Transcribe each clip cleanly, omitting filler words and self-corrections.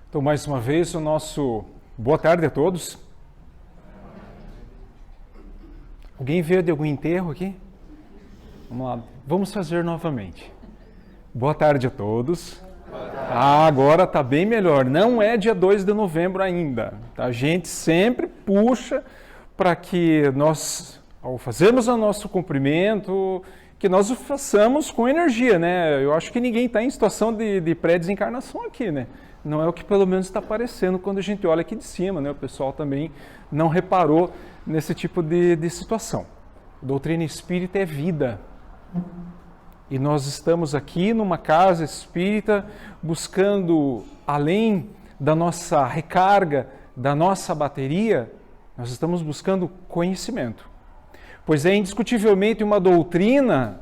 Então, mais uma vez, o nosso boa tarde a todos. Alguém veio de algum enterro aqui? Vamos lá, vamos fazer novamente. Boa tarde a todos. Agora está bem melhor. Não é dia 2 de novembro ainda. A gente sempre puxa para que nós, ao fazermos o nosso cumprimento, que nós o façamos com energia, né? Eu acho que ninguém está em situação de pré-desencarnação aqui, né? Não é o que pelo menos está parecendo quando a gente olha aqui de cima, né? O pessoal também não reparou nesse tipo de situação. A doutrina espírita é vida. E nós estamos aqui numa casa espírita buscando, além da nossa recarga, da nossa bateria, nós estamos buscando conhecimento. Pois é indiscutivelmente uma doutrina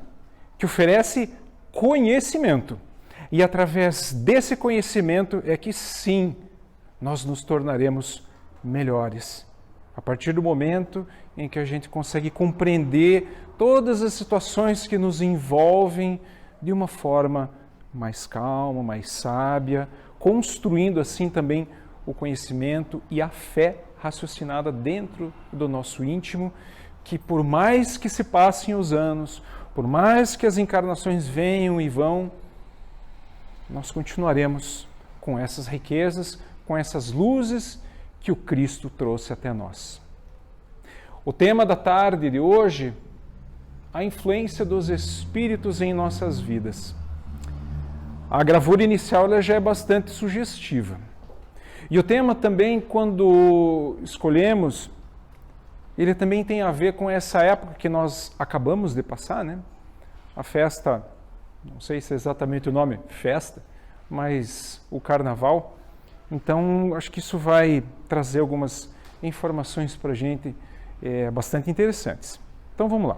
que oferece conhecimento. E através desse conhecimento é que sim, nós nos tornaremos melhores. A partir do momento em que a gente consegue compreender todas as situações que nos envolvem de uma forma mais calma, mais sábia, construindo assim também o conhecimento e a fé raciocinada dentro do nosso íntimo, que por mais que se passem os anos, por mais que as encarnações venham e vão, nós continuaremos com essas riquezas, com essas luzes que o Cristo trouxe até nós. O tema da tarde de hoje, a influência dos espíritos em nossas vidas. A gravura inicial ela já é bastante sugestiva. E o tema também, quando escolhemos, ele também tem a ver com essa época que nós acabamos de passar, né? A festa, não sei se é exatamente o nome, festa, mas o carnaval. Então, acho que isso vai trazer algumas informações para a gente bastante interessantes. Então, vamos lá.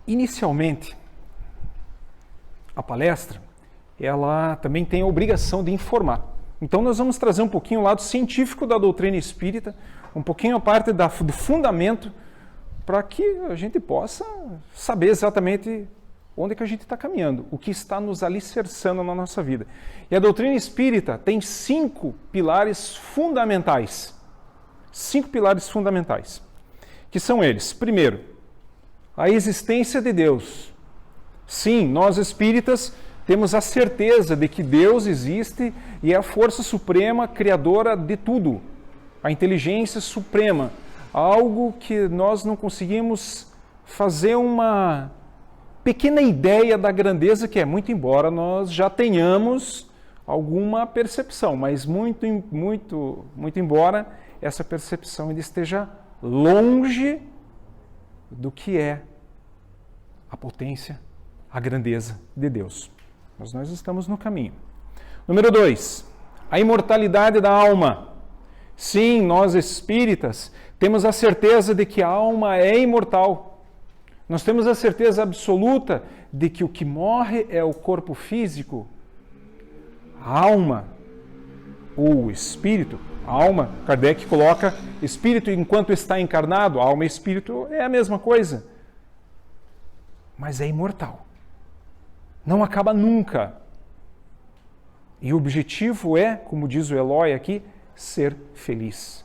Inicialmente, a palestra, ela também tem a obrigação de informar. Então, nós vamos trazer um pouquinho o lado científico da doutrina espírita, um pouquinho a parte do fundamento, para que a gente possa saber exatamente onde é que a gente está caminhando, o que está nos alicerçando na nossa vida. E a doutrina espírita tem 5 pilares fundamentais. 5 pilares fundamentais, que são eles. Primeiro, a existência de Deus. Sim, nós espíritas temos a certeza de que Deus existe e é a força suprema criadora de tudo, a inteligência suprema, algo que nós não conseguimos fazer uma pequena ideia da grandeza que é, muito embora nós já tenhamos alguma percepção, mas muito embora essa percepção ainda esteja longe do que é a potência, a grandeza de Deus. Mas nós estamos no caminho. Número 2, a imortalidade da alma. Sim, nós espíritas temos a certeza de que a alma é imortal. Nós temos a certeza absoluta de que o que morre é o corpo físico. A alma, ou o espírito, a alma, Kardec coloca espírito enquanto está encarnado, alma e espírito é a mesma coisa. Mas é imortal. Não acaba nunca. E o objetivo é, como diz o Eloy aqui, ser feliz.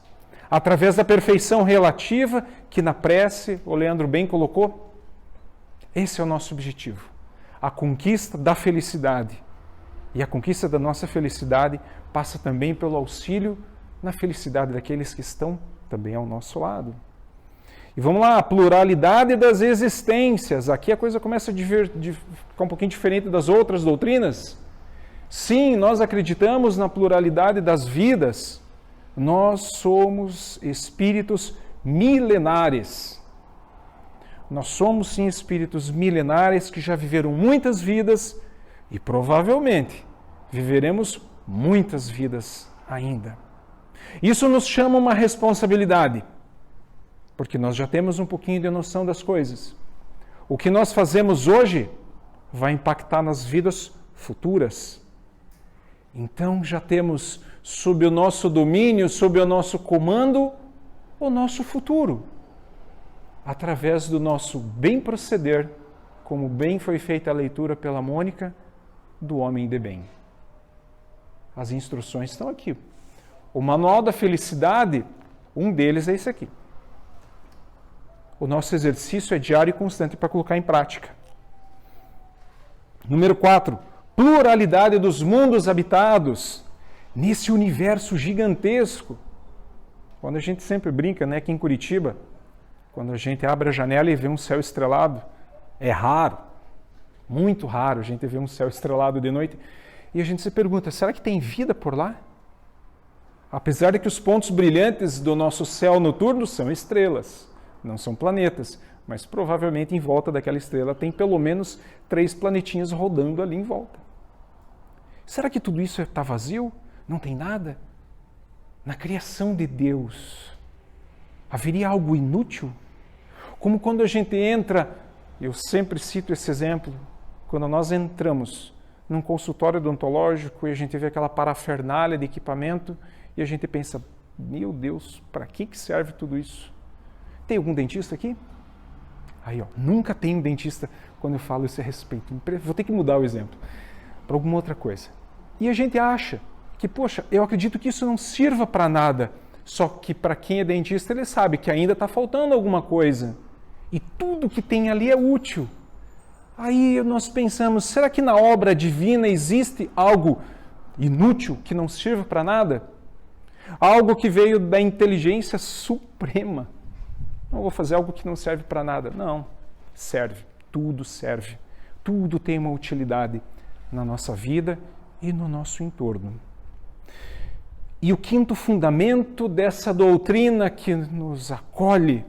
Através da perfeição relativa, que na prece o Leandro bem colocou, esse é o nosso objetivo. A conquista da felicidade. E a conquista da nossa felicidade passa também pelo auxílio na felicidade daqueles que estão também ao nosso lado. E vamos lá, a pluralidade das existências. Aqui a coisa começa a ficar um pouquinho diferente das outras doutrinas. Sim, nós acreditamos na pluralidade das vidas. Nós somos espíritos milenares. Nós somos, sim, espíritos milenares que já viveram muitas vidas e provavelmente viveremos muitas vidas ainda. Isso nos chama uma responsabilidade, porque nós já temos um pouquinho de noção das coisas. O que nós fazemos hoje vai impactar nas vidas futuras. Então já temos sob o nosso domínio, sob o nosso comando, o nosso futuro. Através do nosso bem proceder, como bem foi feita a leitura pela Mônica, do homem de bem. As instruções estão aqui. O manual da felicidade, um deles é esse aqui. O nosso exercício é diário e constante para colocar em prática. Número 4, pluralidade dos mundos habitados nesse universo gigantesco. Quando a gente sempre brinca, né, aqui em Curitiba, quando a gente abre a janela e vê um céu estrelado, é raro, muito raro a gente ver um céu estrelado de noite, e a gente se pergunta, será que tem vida por lá? Apesar de que os pontos brilhantes do nosso céu noturno são estrelas, não são planetas, mas provavelmente em volta daquela estrela tem pelo menos 3 planetinhas rodando ali em volta. Será que tudo isso está vazio? Não tem nada? Na criação de Deus, haveria algo inútil? Como quando a gente entra, eu sempre cito esse exemplo, quando nós entramos num consultório odontológico e a gente vê aquela parafernália de equipamento e a gente pensa, meu Deus, para que serve tudo isso? Tem algum dentista aqui? Aí, ó, nunca tem um dentista quando eu falo esse a respeito. Vou ter que mudar o exemplo para alguma outra coisa. E a gente acha que, poxa, eu acredito que isso não sirva para nada. Só que para quem é dentista, ele sabe que ainda está faltando alguma coisa. E tudo que tem ali é útil. Aí nós pensamos, será que na obra divina existe algo inútil que não sirva para nada? Algo que veio da inteligência suprema. Não vou fazer algo que não serve para nada. Não, serve. Tudo serve. Tudo tem uma utilidade na nossa vida e no nosso entorno. E o quinto fundamento dessa doutrina que nos acolhe,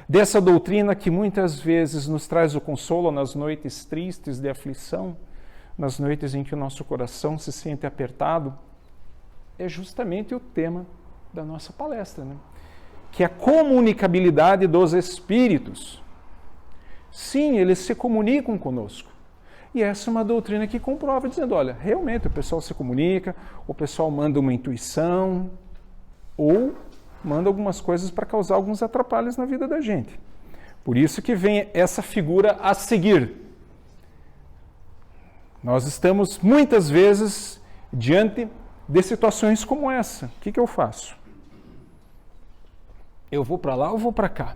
dessa doutrina que muitas vezes nos traz o consolo nas noites tristes de aflição, nas noites em que o nosso coração se sente apertado, é justamente o tema da nossa palestra, né? Que é a comunicabilidade dos espíritos. Sim, eles se comunicam conosco. E essa é uma doutrina que comprova, dizendo, olha, realmente o pessoal se comunica, o pessoal manda uma intuição, ou manda algumas coisas para causar alguns atrapalhos na vida da gente. Por isso que vem essa figura a seguir. Nós estamos muitas vezes diante de situações como essa. O que eu faço? Eu vou para lá ou vou para cá?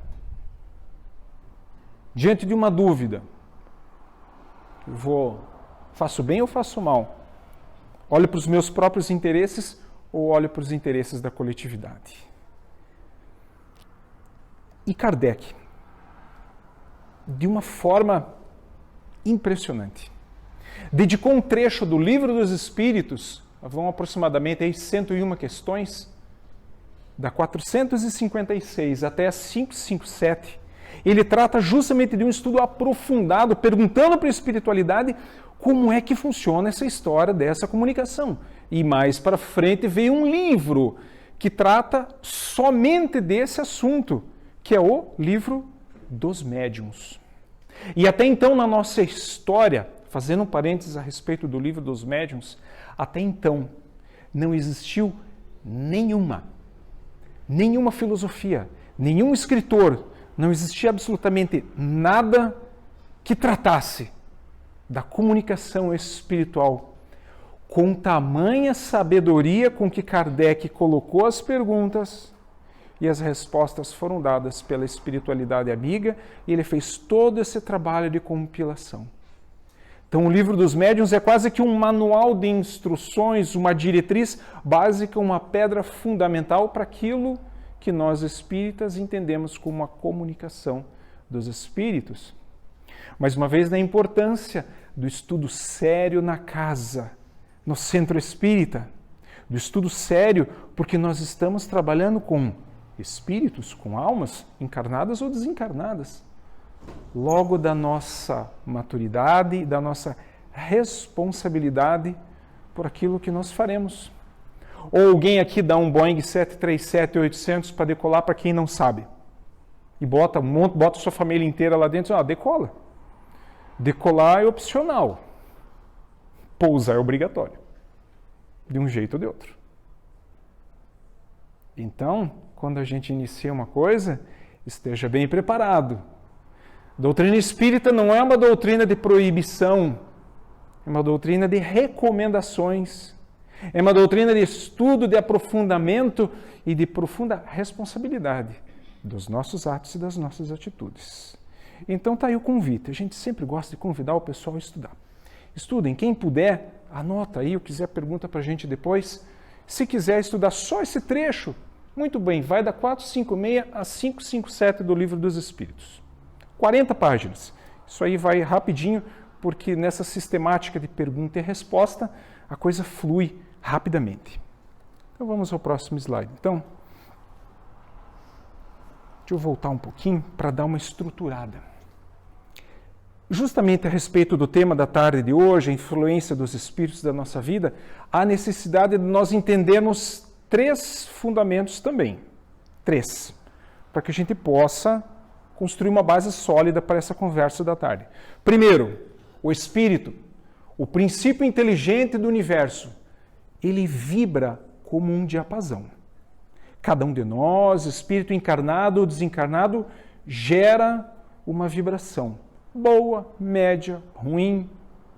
Diante de uma dúvida, faço bem ou faço mal? Olho para os meus próprios interesses ou olho para os interesses da coletividade? E Kardec, de uma forma impressionante, dedicou um trecho do Livro dos Espíritos, vão aproximadamente aí 101 questões, da 456 até a 557, ele trata justamente de um estudo aprofundado, perguntando para a espiritualidade como é que funciona essa história dessa comunicação. E mais para frente veio um livro que trata somente desse assunto, que é o Livro dos Médiuns. E até então, na nossa história, fazendo um parênteses a respeito do Livro dos Médiuns, até então não existiu nenhuma filosofia, nenhum escritor, não existia absolutamente nada que tratasse da comunicação espiritual com tamanha sabedoria com que Kardec colocou as perguntas e as respostas foram dadas pela espiritualidade amiga e ele fez todo esse trabalho de compilação. Então o Livro dos Médiuns é quase que um manual de instruções, uma diretriz básica, uma pedra fundamental para aquilo que nós espíritas entendemos como a comunicação dos espíritos. Mais uma vez, da importância do estudo sério na casa, no centro espírita, do estudo sério, porque nós estamos trabalhando com espíritos, com almas encarnadas ou desencarnadas. Logo da nossa maturidade, da nossa responsabilidade por aquilo que nós faremos. Ou alguém aqui dá um Boeing 737-800 para decolar para quem não sabe. E bota sua família inteira lá dentro e diz, decola. Decolar é opcional. Pousar é obrigatório. De um jeito ou de outro. Então, quando a gente inicia uma coisa, esteja bem preparado. Doutrina espírita não é uma doutrina de proibição, é uma doutrina de recomendações. É uma doutrina de estudo, de aprofundamento e de profunda responsabilidade dos nossos atos e das nossas atitudes. Então tá aí o convite. A gente sempre gosta de convidar o pessoal a estudar. Estudem. Quem puder, anota aí, ou quiser pergunta para a gente depois. Se quiser estudar só esse trecho, muito bem, vai da 456 a 557 do Livro dos Espíritos. 40 páginas. Isso aí vai rapidinho, porque nessa sistemática de pergunta e resposta, a coisa flui rapidamente. Então vamos ao próximo slide. Então, deixa eu voltar um pouquinho para dar uma estruturada. Justamente a respeito do tema da tarde de hoje, a influência dos espíritos da nossa vida, há necessidade de nós entendermos 3 fundamentos também. 3. Para que a gente possa construir uma base sólida para essa conversa da tarde. Primeiro, o espírito, o princípio inteligente do universo, ele vibra como um diapasão. Cada um de nós, espírito encarnado ou desencarnado, gera uma vibração. Boa, média, ruim,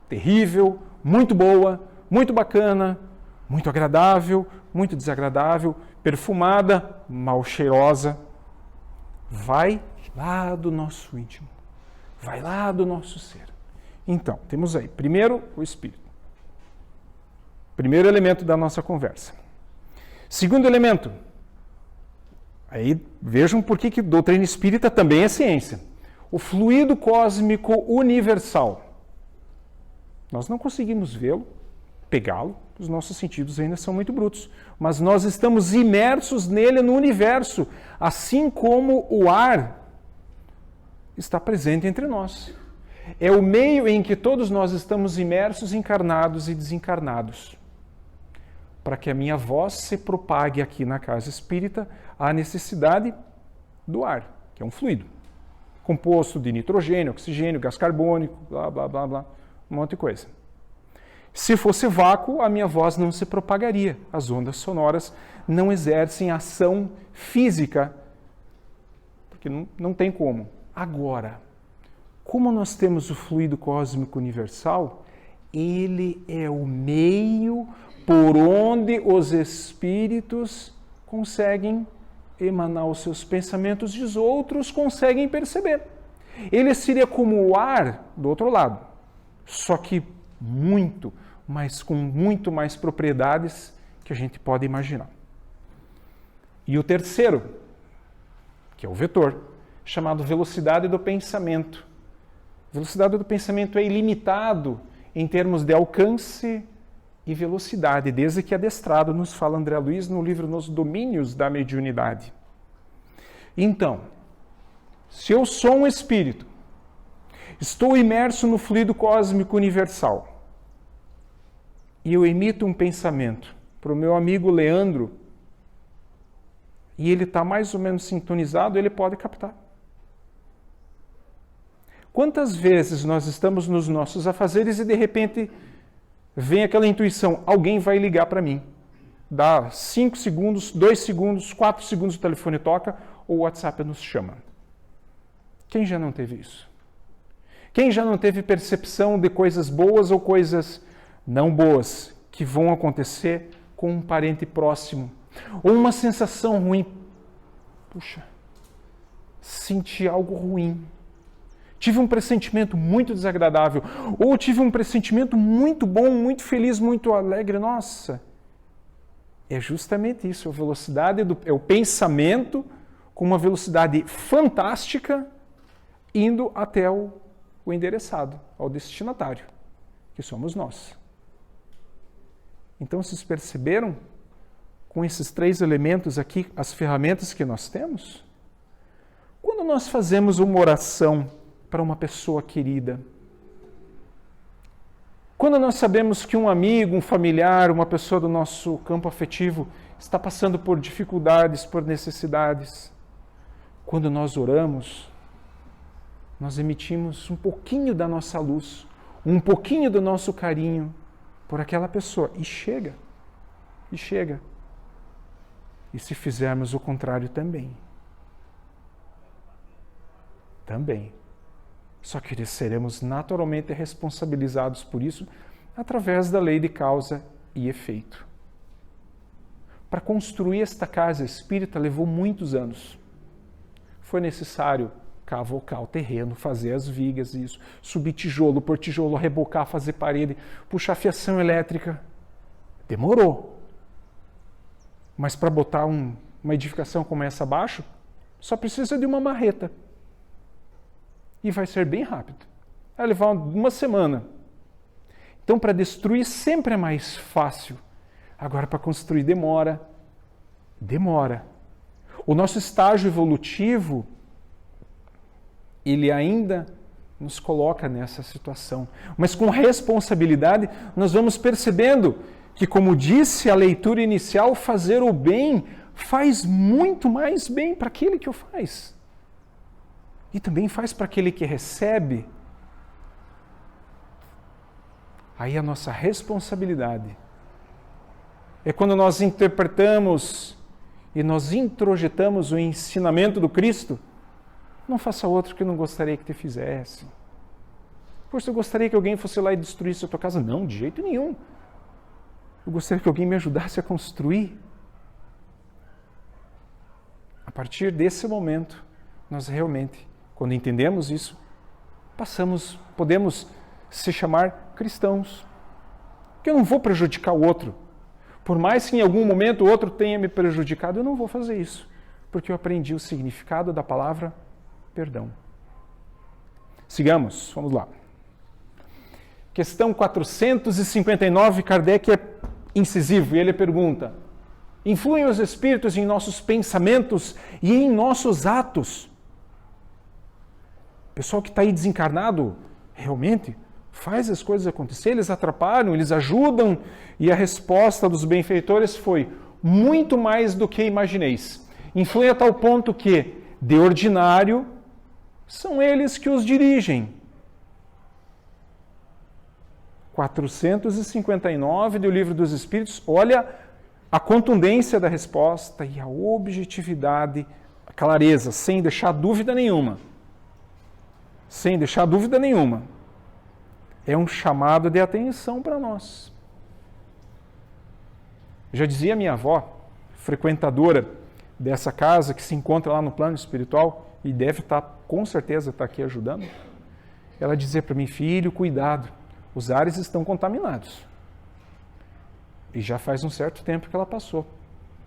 terrível, muito boa, muito bacana, muito agradável, muito desagradável, perfumada, mal cheirosa. Vai lá do nosso íntimo, vai lá do nosso ser. Então, temos aí, primeiro, o espírito. Primeiro elemento da nossa conversa. Segundo elemento, aí vejam por que doutrina espírita também é ciência. O fluido cósmico universal. Nós não conseguimos vê-lo, pegá-lo, os nossos sentidos ainda são muito brutos, mas nós estamos imersos nele no universo, assim como o ar está presente entre nós. É o meio em que todos nós estamos imersos, encarnados e desencarnados. Para que a minha voz se propague aqui na casa espírita, há necessidade do ar, que é um fluido, composto de nitrogênio, oxigênio, gás carbônico, blá, blá, blá, blá, um monte de coisa. Se fosse vácuo, a minha voz não se propagaria. As ondas sonoras não exercem ação física, porque não tem como. Agora, como nós temos o fluido cósmico universal, ele é o meio por onde os espíritos conseguem emanar os seus pensamentos e os outros conseguem perceber. Ele seria como o ar do outro lado, só que com muito mais propriedades que a gente pode imaginar. E o terceiro, que é o vetor, chamado velocidade do pensamento. Velocidade do pensamento é ilimitado em termos de alcance e velocidade, desde que adestrado, nos fala André Luiz no livro Nos Domínios da Mediunidade. Então, se eu sou um espírito, estou imerso no fluido cósmico universal, e eu emito um pensamento para o meu amigo Leandro, e ele está mais ou menos sintonizado, ele pode captar. Quantas vezes nós estamos nos nossos afazeres e de repente vem aquela intuição, alguém vai ligar para mim. Dá 5 segundos, 2 segundos, 4 segundos o telefone toca ou o WhatsApp nos chama. Quem já não teve isso? Quem já não teve percepção de coisas boas ou coisas não boas que vão acontecer com um parente próximo? Ou uma sensação ruim. Puxa, senti algo ruim. Tive um pressentimento muito desagradável. Ou tive um pressentimento muito bom, muito feliz, muito alegre. Nossa, é justamente isso. A velocidade é o pensamento com uma velocidade fantástica indo até o endereçado, ao destinatário, que somos nós. Então, vocês perceberam, com esses 3 elementos aqui, as ferramentas que nós temos? Quando nós fazemos uma oração para uma pessoa querida, quando nós sabemos que um amigo, um familiar, uma pessoa do nosso campo afetivo está passando por dificuldades, por necessidades, quando nós oramos, nós emitimos um pouquinho da nossa luz, um pouquinho do nosso carinho por aquela pessoa. E chega. E se fizermos o contrário também. Só que seremos naturalmente responsabilizados por isso através da lei de causa e efeito. Para construir esta casa espírita levou muitos anos. Foi necessário cavocar o terreno, fazer as vigas, isso, subir tijolo por tijolo, rebocar, fazer parede, puxar fiação elétrica. Demorou. Mas para botar uma edificação como essa abaixo, só precisa de uma marreta. E vai ser bem rápido. Vai levar uma semana. Então, para destruir sempre é mais fácil. Agora, para construir demora. O nosso estágio evolutivo, ele ainda nos coloca nessa situação. Mas com responsabilidade, nós vamos percebendo que, como disse a leitura inicial, fazer o bem faz muito mais bem para aquele que o faz. E também faz para aquele que recebe. Aí a nossa responsabilidade é quando nós interpretamos e nós introjetamos o ensinamento do Cristo. Não faça outro que eu não gostaria que te fizesse. Poxa, eu gostaria que alguém fosse lá e destruísse a tua casa. Não, de jeito nenhum. Eu gostaria que alguém me ajudasse a construir. A partir desse momento, nós realmente, quando entendemos isso, podemos se chamar cristãos. Porque eu não vou prejudicar o outro. Por mais que em algum momento o outro tenha me prejudicado, eu não vou fazer isso. Porque eu aprendi o significado da palavra perdão. Sigamos, vamos lá. Questão 459, Kardec é incisivo e ele pergunta: influem os espíritos em nossos pensamentos e em nossos atos? O pessoal que está aí desencarnado, realmente faz as coisas acontecer, eles atrapalham, eles ajudam, e a resposta dos benfeitores foi: muito mais do que imagineis. Influem a tal ponto que, de ordinário, são eles que os dirigem. 459 do Livro dos Espíritos, olha a contundência da resposta e a objetividade, a clareza, sem deixar dúvida nenhuma. Sem deixar dúvida nenhuma. É um chamado de atenção para nós. Já dizia minha avó, frequentadora dessa casa, que se encontra lá no plano espiritual, e deve estar, com certeza, estar aqui ajudando. Ela dizia para mim: filho, cuidado, os ares estão contaminados. E já faz um certo tempo que ela passou.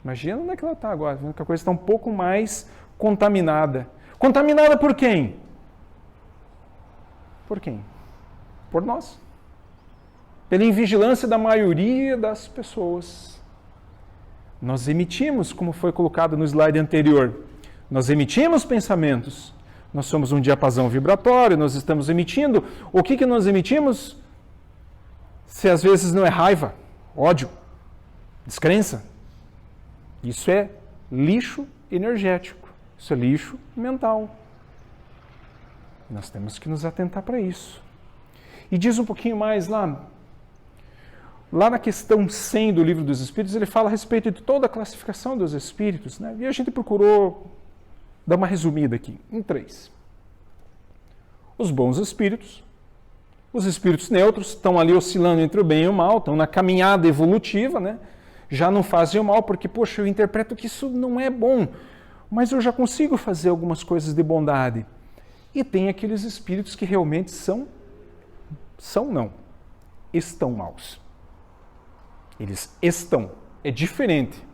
Imagina onde é que ela está agora, vendo que a coisa está um pouco mais contaminada. Contaminada por quem? Por quem? Por nós. Pela invigilância da maioria das pessoas. Nós emitimos, como foi colocado no slide anterior, nós emitimos pensamentos. Nós somos um diapasão vibratório, nós estamos emitindo. O que nós emitimos? Se às vezes não é raiva, ódio, descrença. Isso é lixo energético. Isso é lixo mental. Nós temos que nos atentar para isso. E diz um pouquinho mais lá na questão 100 do Livro dos Espíritos, ele fala a respeito de toda a classificação dos espíritos, né? E a gente procurou dar uma resumida aqui, em 3. Os bons espíritos, os espíritos neutros, estão ali oscilando entre o bem e o mal, estão na caminhada evolutiva, né? Já não fazem o mal, porque, poxa, eu interpreto que isso não é bom, mas eu já consigo fazer algumas coisas de bondade. E tem aqueles espíritos que realmente estão maus. Eles estão. É diferente.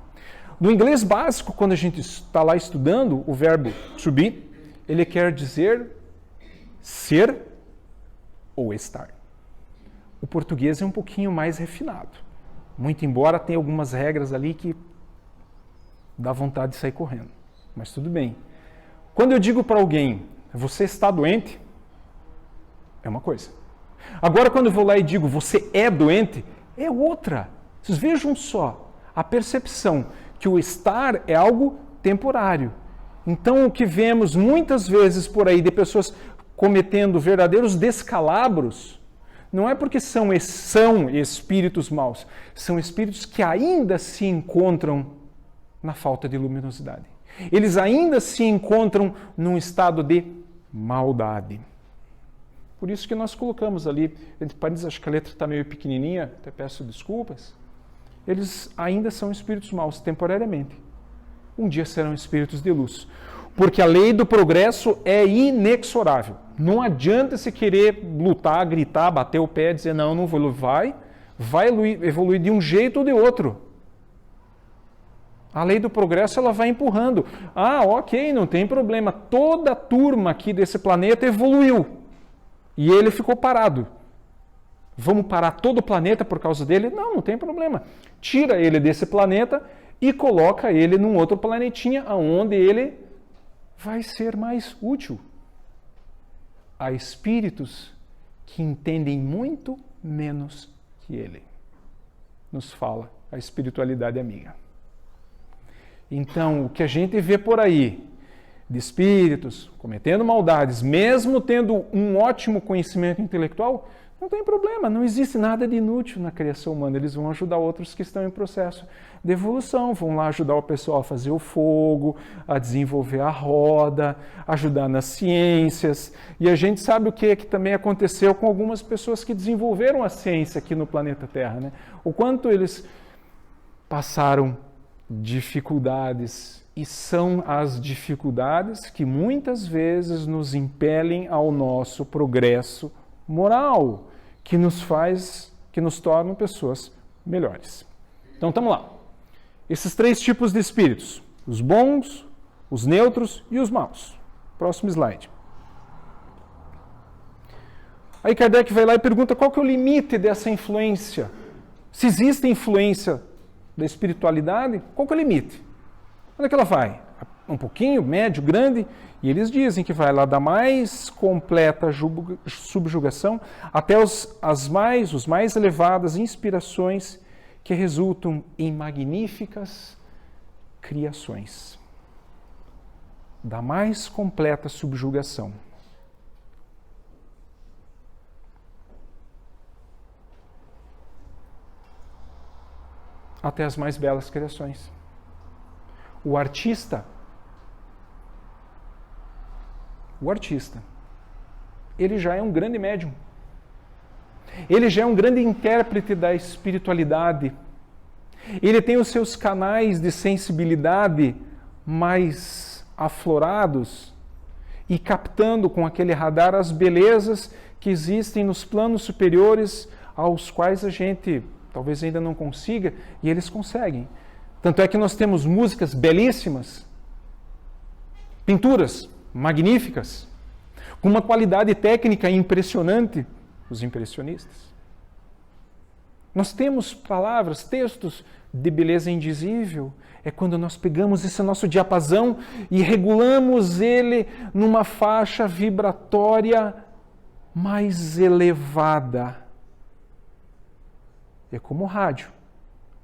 No inglês básico, quando a gente está lá estudando, o verbo to be, ele quer dizer ser ou estar. O português é um pouquinho mais refinado. Muito embora tenha algumas regras ali que dá vontade de sair correndo. Mas tudo bem. Quando eu digo para alguém, você está doente, é uma coisa. Agora, quando eu vou lá e digo, você é doente, é outra. Vocês vejam só a percepção que o estar é algo temporário. Então, o que vemos muitas vezes por aí de pessoas cometendo verdadeiros descalabros, não é porque são espíritos maus, são espíritos que ainda se encontram na falta de luminosidade. Eles ainda se encontram num estado de maldade. Por isso que nós colocamos ali, entre parênteses, acho que a letra está meio pequenininha, até peço desculpas. eles ainda são espíritos maus, temporariamente. Um dia serão espíritos de luz. Porque a lei do progresso é inexorável. Não adianta se querer lutar, gritar, bater o pé, dizer não, não vou evoluir. Vai evoluir de um jeito ou de outro. A lei do progresso ela vai empurrando. Ah, ok, não tem problema. Toda a turma aqui desse planeta evoluiu. E ele ficou parado. Vamos parar todo o planeta por causa dele? Não, não tem problema. Tira ele desse planeta e coloca ele num outro planetinha onde ele vai ser mais útil. Há espíritos que entendem muito menos que ele. Nos fala a espiritualidade amiga. Então, o que a gente vê por aí de espíritos cometendo maldades, mesmo tendo um ótimo conhecimento intelectual, não tem problema, não existe nada de inútil na criação humana. Eles vão ajudar outros que estão em processo de evolução, vão lá ajudar o pessoal a fazer o fogo, a desenvolver a roda, ajudar nas ciências. E a gente sabe o que também aconteceu com algumas pessoas que desenvolveram a ciência aqui no planeta Terra, né? O quanto eles passaram dificuldades, e são as dificuldades que muitas vezes nos impelem ao nosso progresso moral, que nos tornam pessoas melhores. Então, estamos lá. Esses 3 tipos de espíritos, os bons, os neutros e os maus. Próximo slide. Aí Kardec vai lá e pergunta qual que é o limite dessa influência. Se existe influência da espiritualidade, qual que é o limite? Onde é que ela vai? Um pouquinho, médio, grande? E eles dizem que vai lá da mais completa subjugação até os mais elevadas inspirações que resultam em magníficas criações. Da mais completa subjugação. Até as mais belas criações. O artista, ele já é um grande médium. Ele já é um grande intérprete da espiritualidade. Ele tem os seus canais de sensibilidade mais aflorados e captando com aquele radar as belezas que existem nos planos superiores aos quais a gente talvez ainda não consiga, e eles conseguem. Tanto é que nós temos músicas belíssimas, pinturas magníficas, com uma qualidade técnica impressionante, os impressionistas. Nós temos palavras, textos de beleza indizível, é quando nós pegamos esse nosso diapasão e regulamos ele numa faixa vibratória mais elevada. É como o rádio.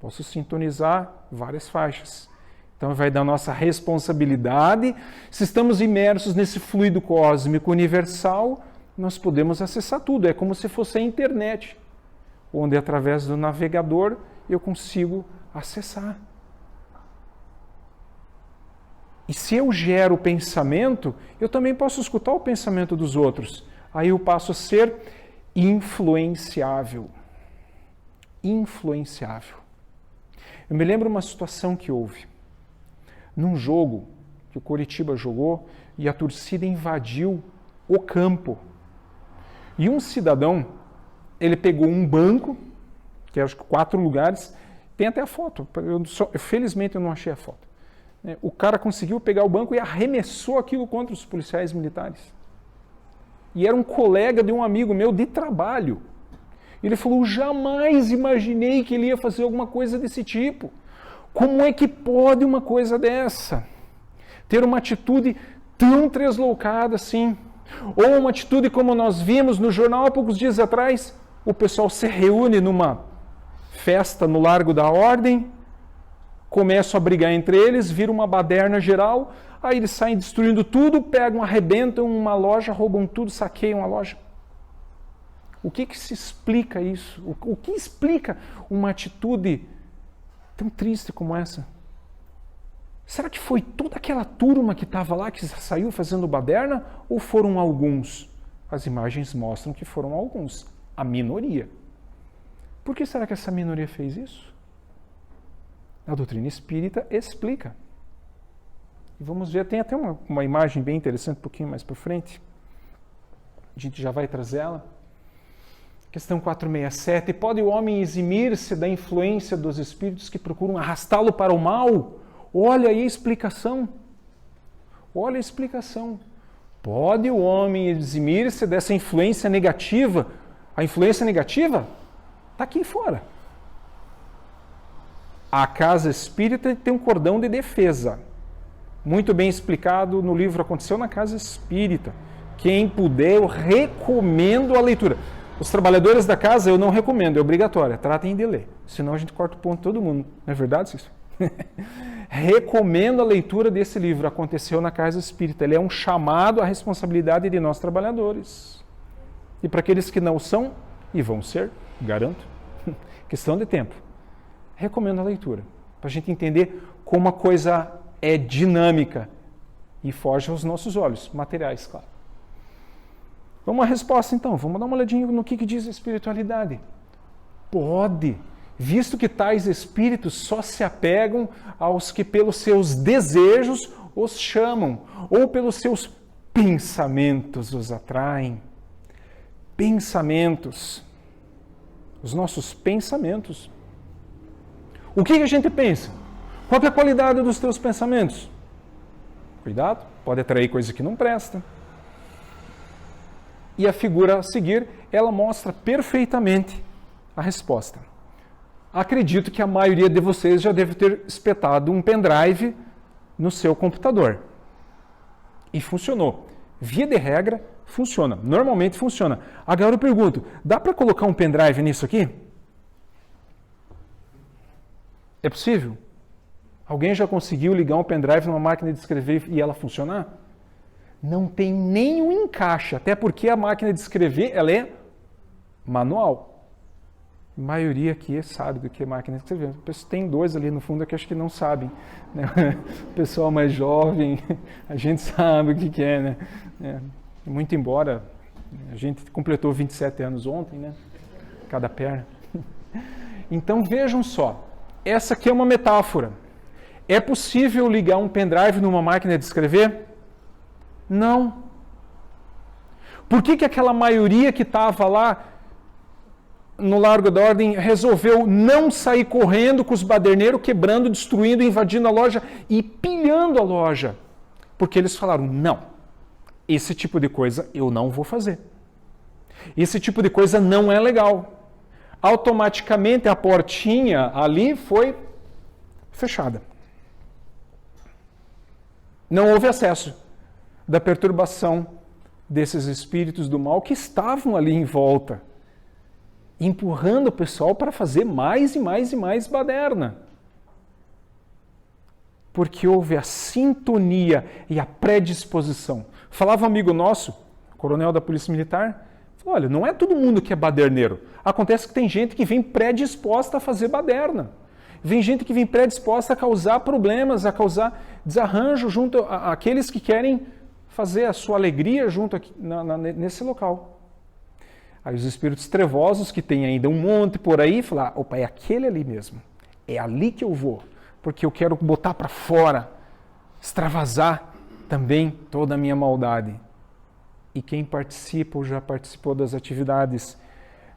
Posso sintonizar várias faixas. Então vai da nossa responsabilidade. Se estamos imersos nesse fluido cósmico universal, nós podemos acessar tudo. É como se fosse a internet, onde através do navegador eu consigo acessar. E se eu gero o pensamento, eu também posso escutar o pensamento dos outros. Aí eu passo a ser influenciável. Influenciável. Eu me lembro uma situação que houve. Num jogo que o Coritiba jogou e a torcida invadiu o campo. E um cidadão, ele pegou um banco, que acho que 4 lugares, tem até a foto, felizmente eu não achei a foto. O cara conseguiu pegar o banco e arremessou aquilo contra os policiais militares. E era um colega de um amigo meu de trabalho. Ele falou, jamais imaginei que ele ia fazer alguma coisa desse tipo. Como é que pode uma coisa dessa? Ter uma atitude tão tresloucada assim? Ou uma atitude como nós vimos no jornal há poucos dias atrás, o pessoal se reúne numa festa no Largo da Ordem, começam a brigar entre eles, vira uma baderna geral, aí eles saem destruindo tudo, pegam, arrebentam uma loja, roubam tudo, saqueiam a loja. O que se explica isso? O que explica uma atitude tão triste como essa? Será que foi toda aquela turma que estava lá, que saiu fazendo baderna, ou foram alguns? As imagens mostram que foram alguns, a minoria. Por que será que essa minoria fez isso? A doutrina espírita explica. E vamos ver, tem até uma imagem bem interessante um pouquinho mais para frente. A gente já vai trazer ela. Questão 467. Pode o homem eximir-se da influência dos espíritos que procuram arrastá-lo para o mal? Olha aí a explicação. Olha a explicação. Pode o homem eximir-se dessa influência negativa? A influência negativa está aqui fora. A casa espírita tem um cordão de defesa. Muito bem explicado no livro Aconteceu na Casa Espírita. Quem puder, eu recomendo a leitura. Os trabalhadores da casa eu não recomendo, é obrigatório, tratem de ler. Senão a gente corta o ponto de todo mundo. Não é verdade, Cícero? Recomendo a leitura desse livro, Aconteceu na Casa Espírita. Ele é um chamado à responsabilidade de nós trabalhadores. E para aqueles que não são, e vão ser, garanto, questão de tempo. Recomendo a leitura, para a gente entender como a coisa é dinâmica e foge aos nossos olhos, materiais, claro. Vamos à resposta então, vamos dar uma olhadinha no que diz a espiritualidade. Pode, visto que tais espíritos só se apegam aos que pelos seus desejos os chamam, ou pelos seus pensamentos os atraem. Pensamentos, os nossos pensamentos. O que a gente pensa? Qual é a qualidade dos teus pensamentos? Cuidado, pode atrair coisa que não presta. E a figura a seguir, ela mostra perfeitamente a resposta. Acredito que a maioria de vocês já deve ter espetado um pendrive no seu computador. E funcionou. Via de regra, funciona. Normalmente funciona. Agora eu pergunto, dá para colocar um pendrive nisso aqui? É possível? Alguém já conseguiu ligar um pendrive numa máquina de escrever e ela funcionar? Não tem nenhum encaixe, até porque a máquina de escrever ela é manual. A maioria aqui sabe do que é máquina de escrever. Tem dois ali no fundo que acho que não sabem. Né? O pessoal mais jovem, a gente sabe o que é, né? Muito embora a gente completou 27 anos ontem, né? Cada perna. Então vejam só, essa aqui é uma metáfora. É possível ligar um pendrive numa máquina de escrever? Não. Por que aquela maioria que estava lá no Largo da Ordem resolveu não sair correndo com os baderneiros, quebrando, destruindo, invadindo a loja e pilhando a loja? Porque eles falaram, não, esse tipo de coisa eu não vou fazer. Esse tipo de coisa não é legal. Automaticamente a portinha ali foi fechada. Não houve acesso da perturbação desses espíritos do mal que estavam ali em volta, empurrando o pessoal para fazer mais e mais e mais baderna. Porque houve a sintonia e a predisposição. Falava um amigo nosso, coronel da Polícia Militar, falou, olha, não é todo mundo que é baderneiro. Acontece que tem gente que vem predisposta a fazer baderna. Vem gente que vem predisposta a causar problemas, a causar desarranjo junto àqueles que querem fazer a sua alegria junto aqui, nesse local. Aí os espíritos trevosos, que tem ainda um monte por aí, falam, opa, é aquele ali mesmo. É ali que eu vou, porque eu quero botar para fora, extravasar também toda a minha maldade. E quem participa ou já participou das atividades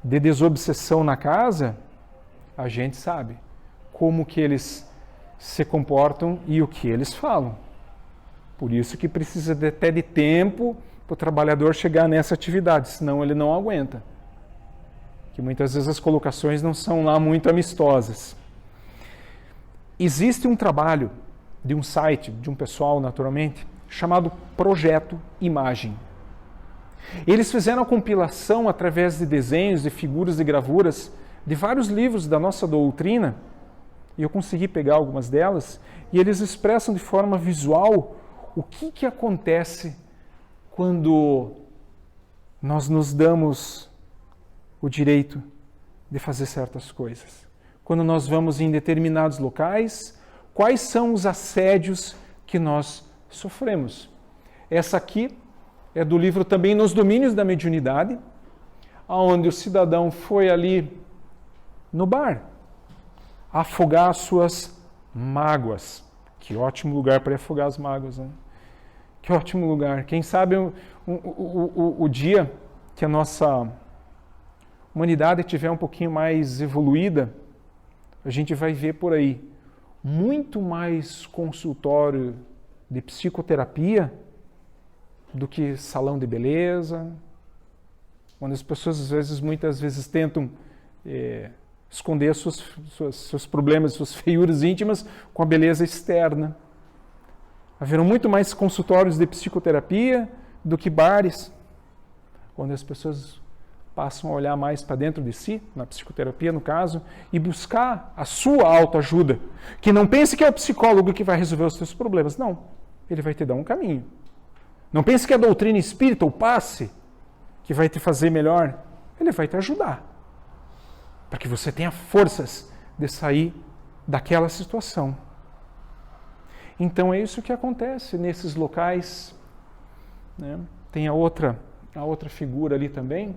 de desobsessão na casa, a gente sabe como que eles se comportam e o que eles falam. Por isso que precisa até de tempo para o trabalhador chegar nessa atividade, senão ele não aguenta. Que muitas vezes as colocações não são lá muito amistosas. Existe um trabalho de um site, de um pessoal naturalmente, chamado Projeto Imagem. Eles fizeram a compilação através de desenhos, de figuras e gravuras de vários livros da nossa doutrina, e eu consegui pegar algumas delas, e eles expressam de forma visual o que acontece quando nós nos damos o direito de fazer certas coisas. Quando nós vamos em determinados locais, quais são os assédios que nós sofremos. Essa aqui é do livro também Nos Domínios da Mediunidade, onde o cidadão foi ali no bar afogar as suas Mágoas. Que ótimo lugar para afogar as mágoas, né? Que ótimo lugar. Quem sabe o dia que a nossa humanidade estiver um pouquinho mais evoluída, a gente vai ver por aí muito mais consultório de psicoterapia do que salão de beleza, onde as pessoas muitas vezes tentam esconder seus problemas, suas feiuras íntimas com a beleza externa. Haverão muito mais consultórios de psicoterapia do que bares, onde as pessoas passam a olhar mais para dentro de si, na psicoterapia no caso, e buscar a sua autoajuda. Que não pense que é o psicólogo que vai resolver os seus problemas. Não, ele vai te dar um caminho. Não pense que é a doutrina espírita, o passe, que vai te fazer melhor. Ele vai te ajudar, para que você tenha forças de sair daquela situação. Então é isso que acontece nesses locais, né? Tem a outra figura ali também,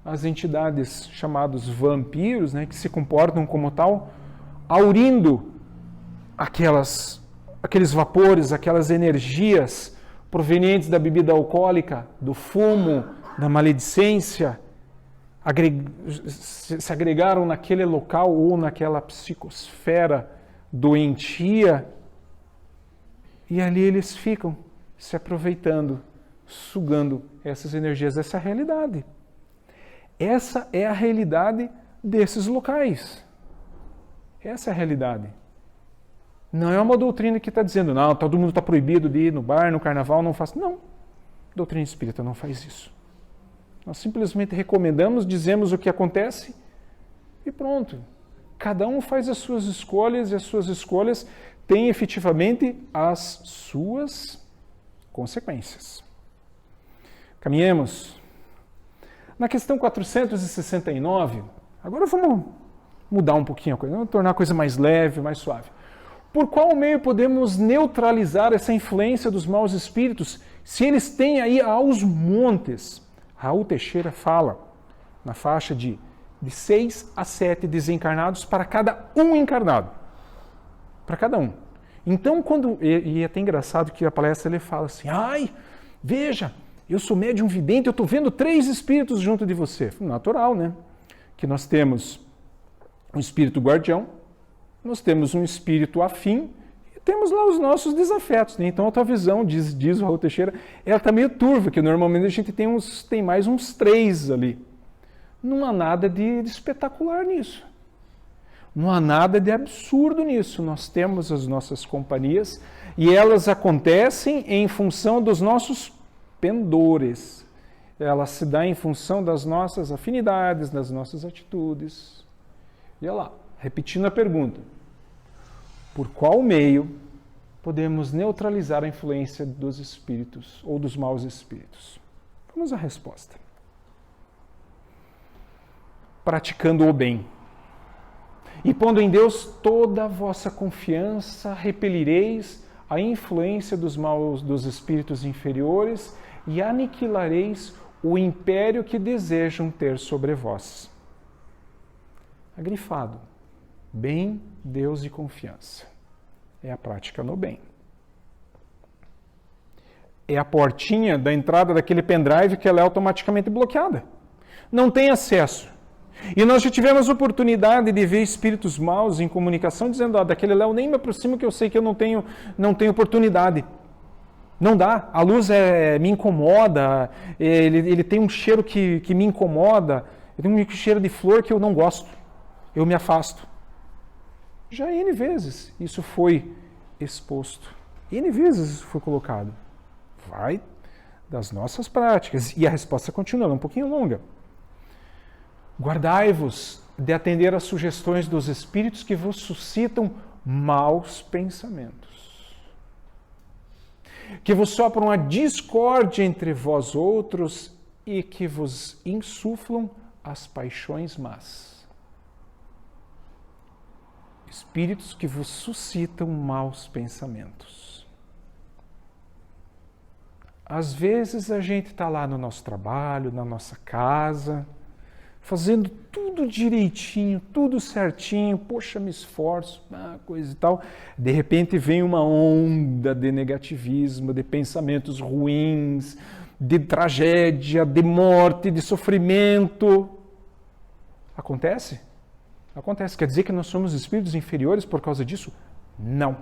as entidades chamadas vampiros, né, que se comportam como tal, aurindo aqueles vapores, aquelas energias provenientes da bebida alcoólica, do fumo, da maledicência, se agregaram naquele local ou naquela psicosfera doentia, e ali eles ficam se aproveitando, sugando essas energias. Essa é a realidade. Essa é a realidade desses locais. Essa é a realidade. Não é uma doutrina que está dizendo, não, todo mundo está proibido de ir no bar, no carnaval, não faz. Não, a doutrina espírita não faz isso. Nós simplesmente recomendamos, dizemos o que acontece e pronto. Cada um faz as suas escolhas e as suas escolhas têm efetivamente as suas consequências. Caminhemos. Na questão 469, agora vamos mudar um pouquinho a coisa, vamos tornar a coisa mais leve, mais suave. Por qual meio podemos neutralizar essa influência dos maus espíritos se eles têm aí aos montes? Raul Teixeira fala na faixa de 6 a 7 desencarnados para cada um encarnado. Para cada um. Então, e é até engraçado que a palestra ele fala assim, veja, eu sou médium vidente, eu estou vendo 3 espíritos junto de você. Natural, né? Que nós temos um espírito guardião, nós temos um espírito afim e temos lá os nossos desafetos. Né? Então a tua visão, diz o Raul Teixeira, ela está meio turva, que normalmente a gente tem mais uns 3 ali. Não há nada de espetacular nisso. Não há nada de absurdo nisso. Nós temos as nossas companhias e elas acontecem em função dos nossos pendores. Ela se dá em função das nossas afinidades, das nossas atitudes. E olha lá, repetindo a pergunta. Por qual meio podemos neutralizar a influência dos espíritos ou dos maus espíritos? Vamos à resposta. Praticando o bem. E pondo em Deus toda a vossa confiança, repelireis a influência dos espíritos inferiores e aniquilareis o império que desejam ter sobre vós. Agrifado. Bem, Deus e confiança. É a prática no bem. É a portinha da entrada daquele pendrive que ela é automaticamente bloqueada. Não tem acesso. E nós já tivemos oportunidade de ver espíritos maus em comunicação dizendo, daquele lá eu nem me aproximo que eu sei que eu não tenho oportunidade. Não dá. A luz me incomoda, ele tem um cheiro que me incomoda, ele tem um cheiro de flor que eu não gosto. Eu me afasto. Já N vezes isso foi exposto. N vezes isso foi colocado. Vai das nossas práticas. E a resposta continua, é um pouquinho longa. Guardai-vos de atender às sugestões dos espíritos que vos suscitam maus pensamentos. Que vos sopram a discórdia entre vós outros e que vos insuflam as paixões más. Espíritos que vos suscitam maus pensamentos. Às vezes a gente está lá no nosso trabalho, na nossa casa, fazendo tudo direitinho, tudo certinho, poxa, me esforço, coisa e tal. De repente vem uma onda de negativismo, de pensamentos ruins, de tragédia, de morte, de sofrimento. Acontece? Acontece. Quer dizer que nós somos espíritos inferiores por causa disso? Não.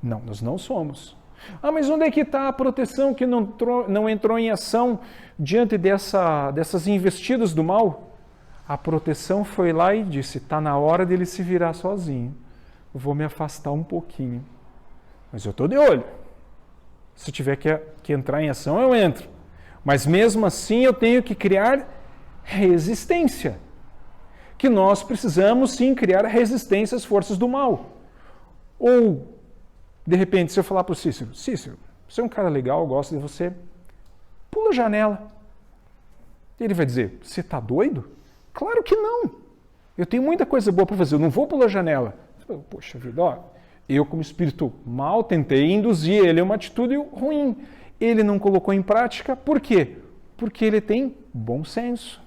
Não, nós não somos. Mas onde é que está a proteção que não entrou em ação diante dessas investidas do mal? A proteção foi lá e disse, está na hora dele se virar sozinho. Eu vou me afastar um pouquinho. Mas eu estou de olho. Se tiver que entrar em ação, eu entro. Mas mesmo assim eu tenho que criar resistência. Que nós precisamos sim criar resistência às forças do mal. Ou, de repente, se eu falar para o Cícero, Cícero, você é um cara legal, eu gosto de você, pula a janela. Ele vai dizer, você está doido? Claro que não. Eu tenho muita coisa boa para fazer, eu não vou pular a janela. Poxa vida, ó, eu como espírito mal tentei induzir ele a uma atitude ruim. Ele não colocou em prática, por quê? Porque ele tem bom senso.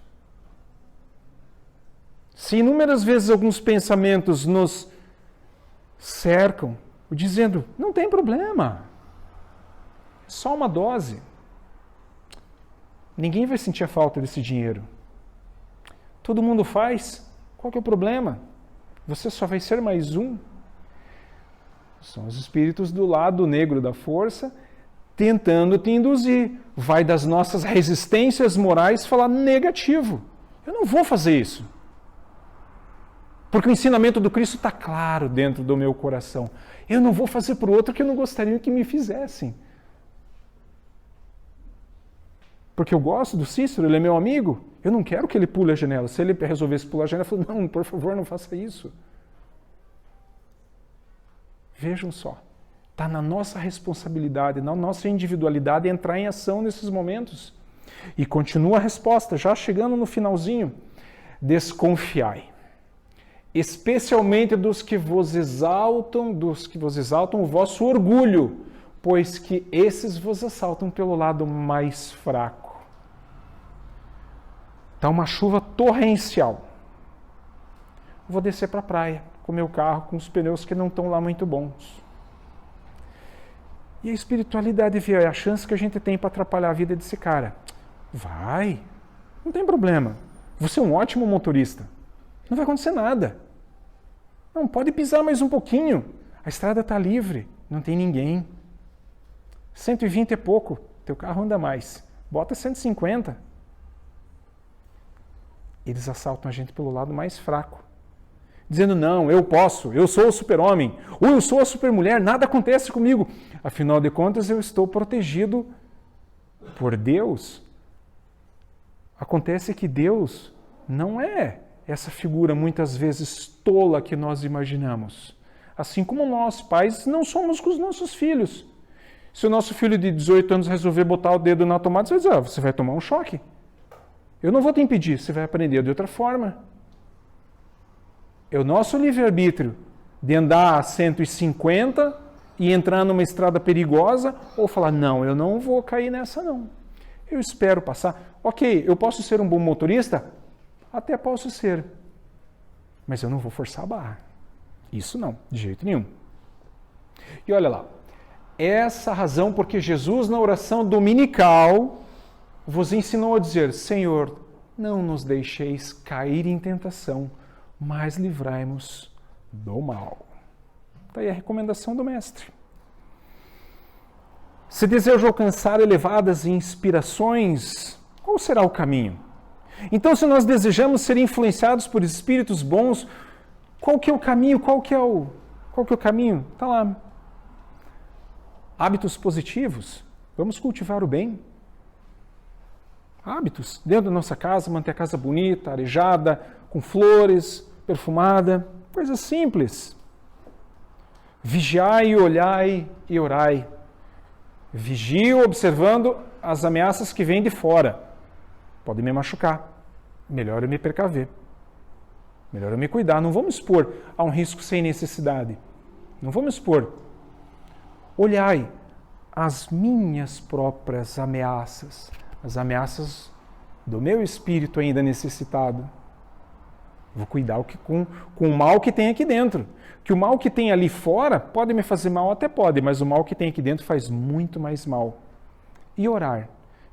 Se inúmeras vezes alguns pensamentos nos cercam, dizendo, não tem problema, só uma dose. Ninguém vai sentir a falta desse dinheiro. Todo mundo faz, qual que é o problema? Você só vai ser mais um. São os espíritos do lado negro da força tentando te induzir. Vai das nossas resistências morais falar negativo. Eu não vou fazer isso. Porque o ensinamento do Cristo está claro dentro do meu coração. Eu não vou fazer para o outro que eu não gostaria que me fizessem. Porque eu gosto do Cícero, ele é meu amigo. Eu não quero que ele pule a janela. Se ele resolvesse pular a janela, eu falo, não, por favor, não faça isso. Vejam só. Está na nossa responsabilidade, na nossa individualidade entrar em ação nesses momentos. E continua a resposta, já chegando no finalzinho. Desconfiai. Especialmente dos que vos exaltam o vosso orgulho, pois que esses vos assaltam pelo lado mais fraco. Está uma chuva torrencial. Vou descer para a praia com o meu carro, com os pneus que não estão lá muito bons. E a espiritualidade vê a chance que a gente tem para atrapalhar a vida desse cara. Vai, não tem problema. Você é um ótimo motorista. Não vai acontecer nada. Não, pode pisar mais um pouquinho. A estrada está livre, não tem ninguém. 120 é pouco, teu carro anda mais. Bota 150. Eles assaltam a gente pelo lado mais fraco. Dizendo, não, eu posso, eu sou o super-homem, ou eu sou a super-mulher, nada acontece comigo. Afinal de contas, eu estou protegido por Deus. Acontece que Deus não é essa figura muitas vezes tola que nós imaginamos. Assim como nós, pais, não somos com os nossos filhos. Se o nosso filho de 18 anos resolver botar o dedo na tomada, você vai dizer, você vai tomar um choque. Eu não vou te impedir, você vai aprender de outra forma. É o nosso livre-arbítrio de andar a 150 e entrar numa estrada perigosa ou falar, não, eu não vou cair nessa não. Eu espero passar. Ok, eu posso ser um bom motorista? Até posso ser. Mas eu não vou forçar a barra. Isso não, de jeito nenhum. E olha lá, essa razão porque Jesus na oração dominical vos ensinou a dizer, Senhor, não nos deixeis cair em tentação, mas livrai-nos do mal. Está aí a recomendação do Mestre. Se deseja alcançar elevadas inspirações, qual será o caminho? Então, se nós desejamos ser influenciados por espíritos bons, qual que é o caminho? Qual que é o caminho? Está lá. Hábitos positivos. Vamos cultivar o bem. Hábitos. Dentro da nossa casa, manter a casa bonita, arejada, com flores, perfumada. Coisas simples. Vigiai, olhai e orai. Vigio observando as ameaças que vêm de fora. Podem me machucar. Melhor eu me precaver. Melhor eu me cuidar. Não vou me expor a um risco sem necessidade. Não vou me expor. Olhai as minhas próprias ameaças. As ameaças do meu espírito ainda necessitado. Vou cuidar com o mal que tem aqui dentro. Que o mal que tem ali fora pode me fazer mal, até pode, mas o mal que tem aqui dentro faz muito mais mal. E orar,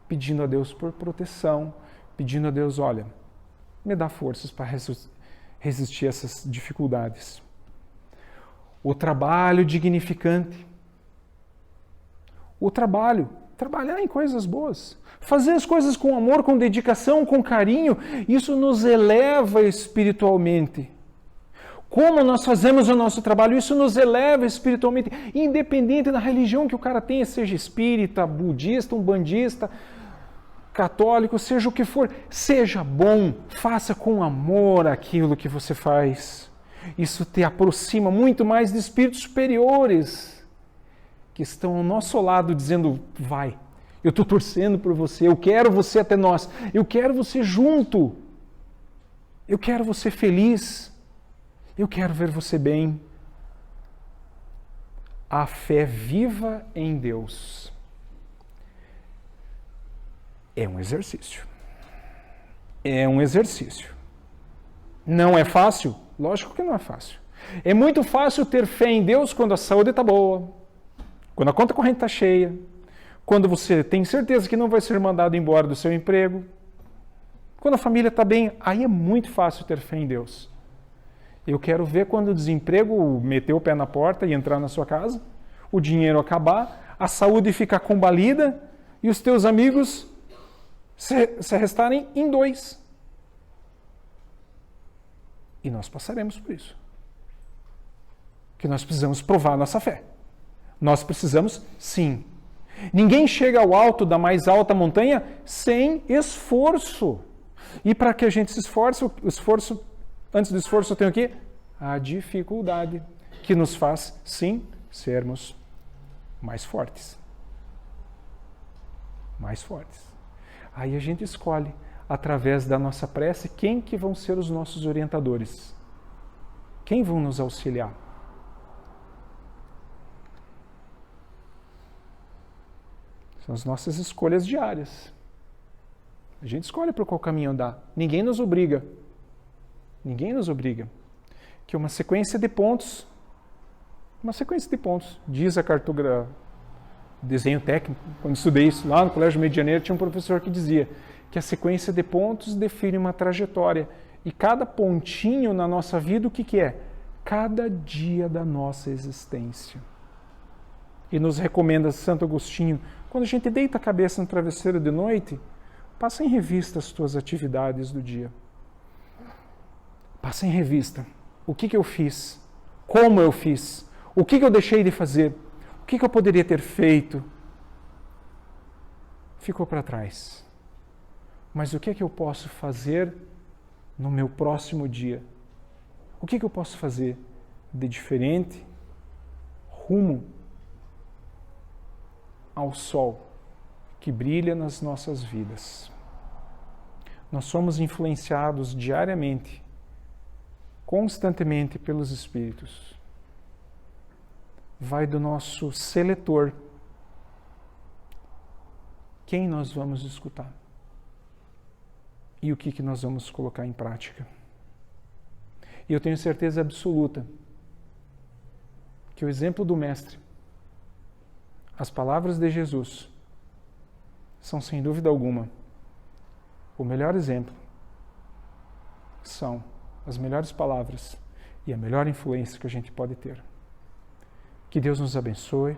pedindo a Deus por proteção, pedindo a Deus, olha, me dá forças para resistir a essas dificuldades. O trabalho dignificante. O trabalhar em coisas boas. Fazer as coisas com amor, com dedicação, com carinho, isso nos eleva espiritualmente. Como nós fazemos o nosso trabalho, isso nos eleva espiritualmente, independente da religião que o cara tenha, seja espírita, budista, umbandista, católico, seja o que for, seja bom, faça com amor aquilo que você faz. Isso te aproxima muito mais de espíritos superiores que estão ao nosso lado dizendo, vai, eu estou torcendo por você, eu quero você até nós, eu quero você junto, eu quero você feliz, eu quero ver você bem. A fé viva em Deus é um exercício. É um exercício. Não é fácil? Lógico que não é fácil. É muito fácil ter fé em Deus quando a saúde está boa, quando a conta corrente está cheia, quando você tem certeza que não vai ser mandado embora do seu emprego, quando a família está bem, aí é muito fácil ter fé em Deus. Eu quero ver quando o desemprego meter o pé na porta e entrar na sua casa, o dinheiro acabar, a saúde ficar combalida e os teus amigos se arrestarem em 2. E nós passaremos por isso. Que nós precisamos provar a nossa fé. Nós precisamos, sim. Ninguém chega ao alto da mais alta montanha sem esforço. E para que a gente se esforce, o esforço, antes do esforço eu tenho aqui a dificuldade, que nos faz, sim, sermos mais fortes. Mais fortes. Aí a gente escolhe, através da nossa prece, quem que vão ser os nossos orientadores. Quem vão nos auxiliar. São as nossas escolhas diárias. A gente escolhe por qual caminho andar. Ninguém nos obriga. Ninguém nos obriga. Que é uma sequência de pontos. Uma sequência de pontos. Diz a cartografia, desenho técnico. Quando estudei isso lá no Colégio Rio de Janeiro, tinha um professor que dizia que a sequência de pontos define uma trajetória. E cada pontinho na nossa vida, o que é? Cada dia da nossa existência. E nos recomenda Santo Agostinho, quando a gente deita a cabeça no travesseiro de noite, passa em revista as tuas atividades do dia. Passa em revista. O que eu fiz? Como eu fiz? O que eu deixei de fazer? O que eu poderia ter feito? Ficou para trás. Mas o que eu posso fazer no meu próximo dia? O que eu posso fazer de diferente rumo ao sol que brilha nas nossas vidas? Nós somos influenciados diariamente, constantemente pelos Espíritos. Vai do nosso seletor. Quem nós vamos escutar? E o que nós vamos colocar em prática? E eu tenho certeza absoluta que o exemplo do Mestre, as palavras de Jesus, são sem dúvida alguma o melhor exemplo. São as melhores palavras e a melhor influência que a gente pode ter. Que Deus nos abençoe.